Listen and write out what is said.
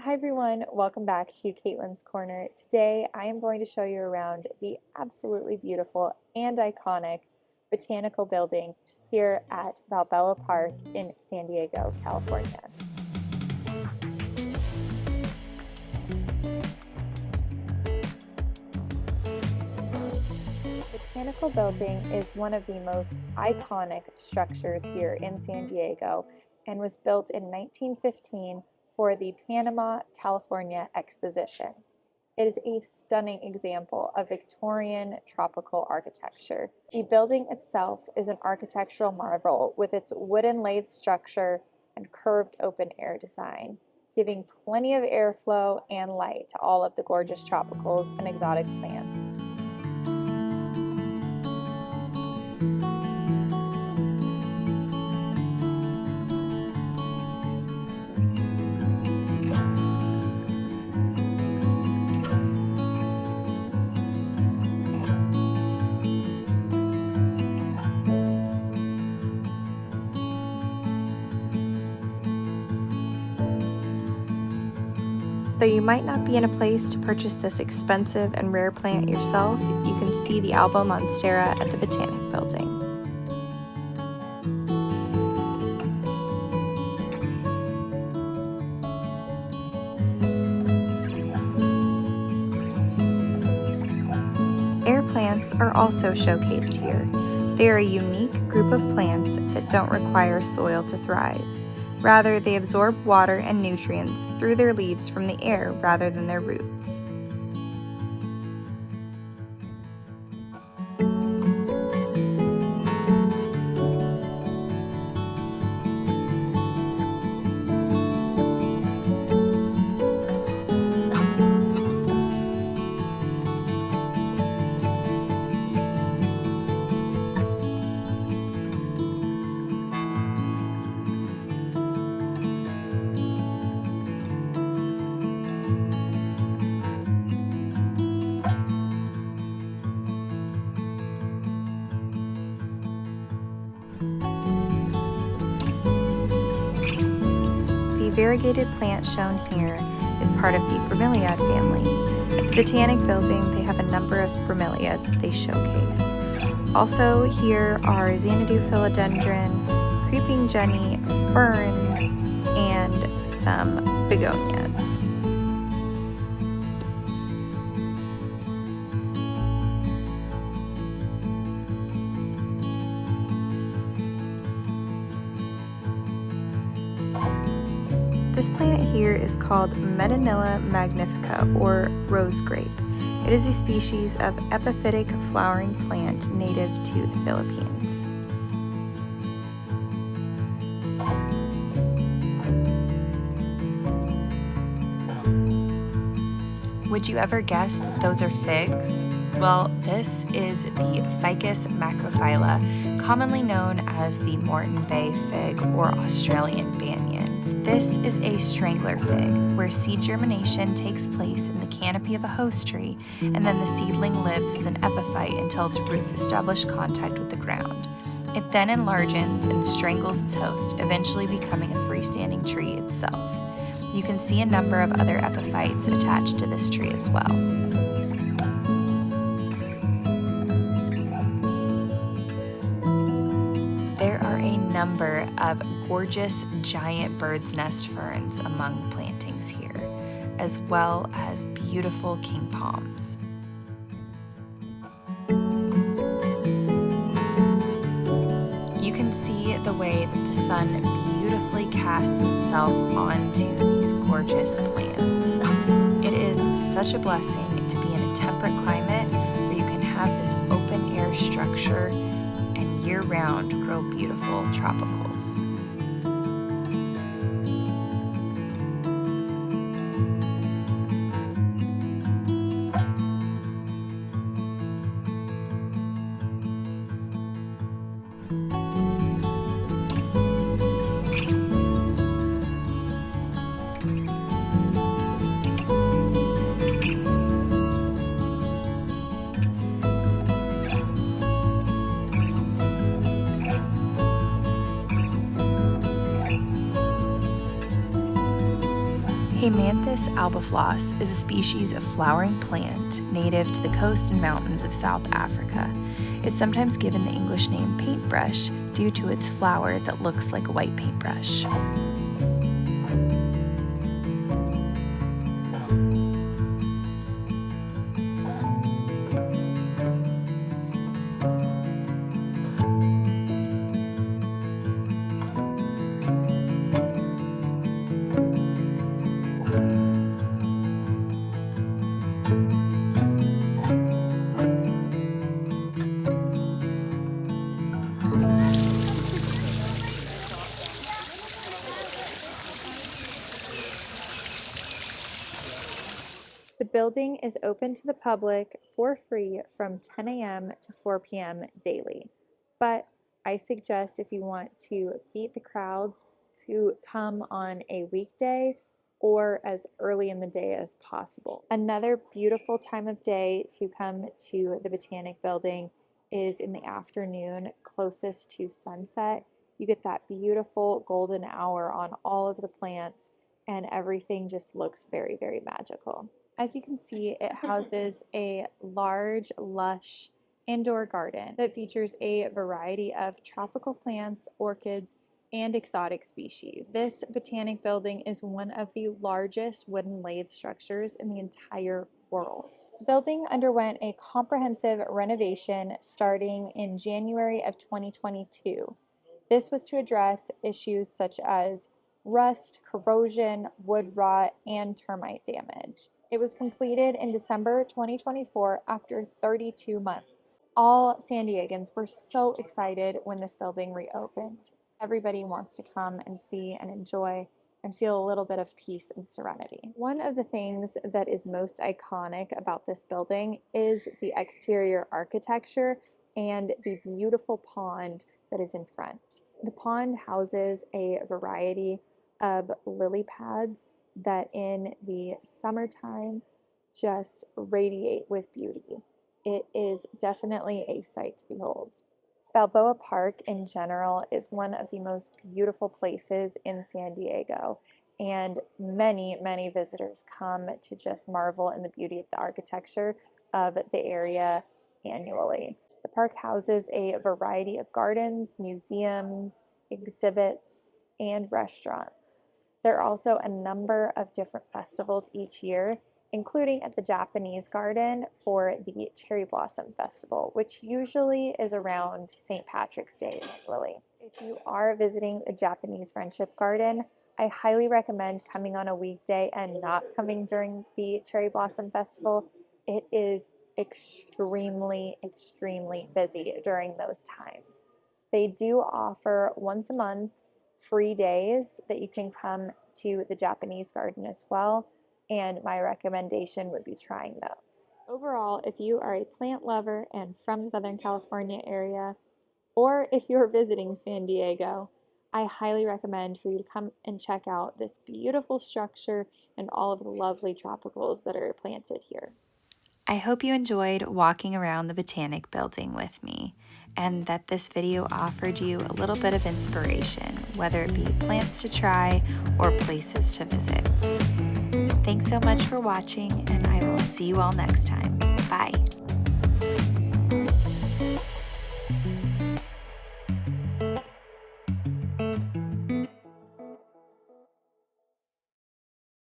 Hi everyone, welcome back to Caitlin's Corner. Today I am going to show you around the absolutely beautiful and iconic Botanical Building here at Balboa Park in San Diego, California. Botanical Building is one of the most iconic structures here in San Diego and was built in 1915 for the Panama, California Exposition. It is a stunning example of Victorian tropical architecture. The building itself is an architectural marvel with its wooden lathe structure and curved open air design, giving plenty of airflow and light to all of the gorgeous tropicals and exotic plants. Though you might not be in a place to purchase this expensive and rare plant yourself, you can see the Alba monstera at the Botanic Building. Air plants are also showcased here. They are a unique group of plants that don't require soil to thrive. Rather, they absorb water and nutrients through their leaves from the air rather than their roots. The variegated plant shown here is part of the bromeliad family. At the Botanic Building, they have a number of bromeliads that they showcase. Also here are Xanadu philodendron, creeping jenny, ferns, and some begonias. This plant here is called Metanilla magnifica, or rose grape. It is a species of epiphytic flowering plant native to the Philippines. Would you ever guess that those are figs? Well, this is the Ficus macrophylla, commonly known as the Moreton Bay fig or Australian banyan. This is a strangler fig, where seed germination takes place in the canopy of a host tree, and then the seedling lives as an epiphyte until its roots establish contact with the ground. It then enlarges and strangles its host, eventually becoming a freestanding tree itself. You can see a number of other epiphytes attached to this tree as well. There are a number of gorgeous giant bird's nest ferns among the plantings here, as well as beautiful king palms. You can see the way that the sun beautifully casts itself onto these gorgeous plants. It is such a blessing to be in a temperate climate where you can have this open air structure and year-round grow beautiful tropicals. Haemanthus albiflos is a species of flowering plant native to the coast and mountains of South Africa. It's sometimes given the English name paintbrush due to its flower that looks like a white paintbrush. The building is open to the public for free from 10 a.m. to 4 p.m. daily. But I suggest if you want to beat the crowds to come on a weekday or as early in the day as possible. Another beautiful time of day to come to the Botanic Building is in the afternoon closest to sunset. You get that beautiful golden hour on all of the plants and everything just looks very, very magical. As you can see, it houses a large, lush indoor garden that features a variety of tropical plants, orchids, and exotic species. This botanic building is one of the largest wooden lathe structures in the entire world. The building underwent a comprehensive renovation starting in January of 2022. This was to address issues such as rust, corrosion, wood rot, and termite damage. It was completed in December 2024 after 32 months. All San Diegans were so excited when this building reopened. Everybody wants to come and see and enjoy and feel a little bit of peace and serenity. One of the things that is most iconic about this building is the exterior architecture and the beautiful pond that is in front. The pond houses a variety of lily pads that in the summertime just radiate with beauty. It is definitely a sight to behold. Balboa Park in general is one of the most beautiful places in San Diego, and many, many visitors come to just marvel in the beauty of the architecture of the area annually. The park houses a variety of gardens, museums, exhibits, and restaurants. There are also a number of different festivals each year, including at the Japanese Garden for the Cherry Blossom Festival, which usually is around St. Patrick's Day annually. If you are visiting the Japanese Friendship Garden, I highly recommend coming on a weekday and not coming during the Cherry Blossom Festival. It is extremely, extremely busy during those times. They do offer once a month free days that you can come to the Japanese garden as well, and my recommendation would be trying those. Overall, if you are a plant lover and from the Southern California area, or if you're visiting San Diego, I highly recommend for you to come and check out this beautiful structure and all of the lovely tropicals that are planted here. I hope you enjoyed walking around the Botanic Building with me, and that this video offered you a little bit of inspiration, whether it be plants to try or places to visit. Thanks so much for watching, and I will see you all next time. Bye.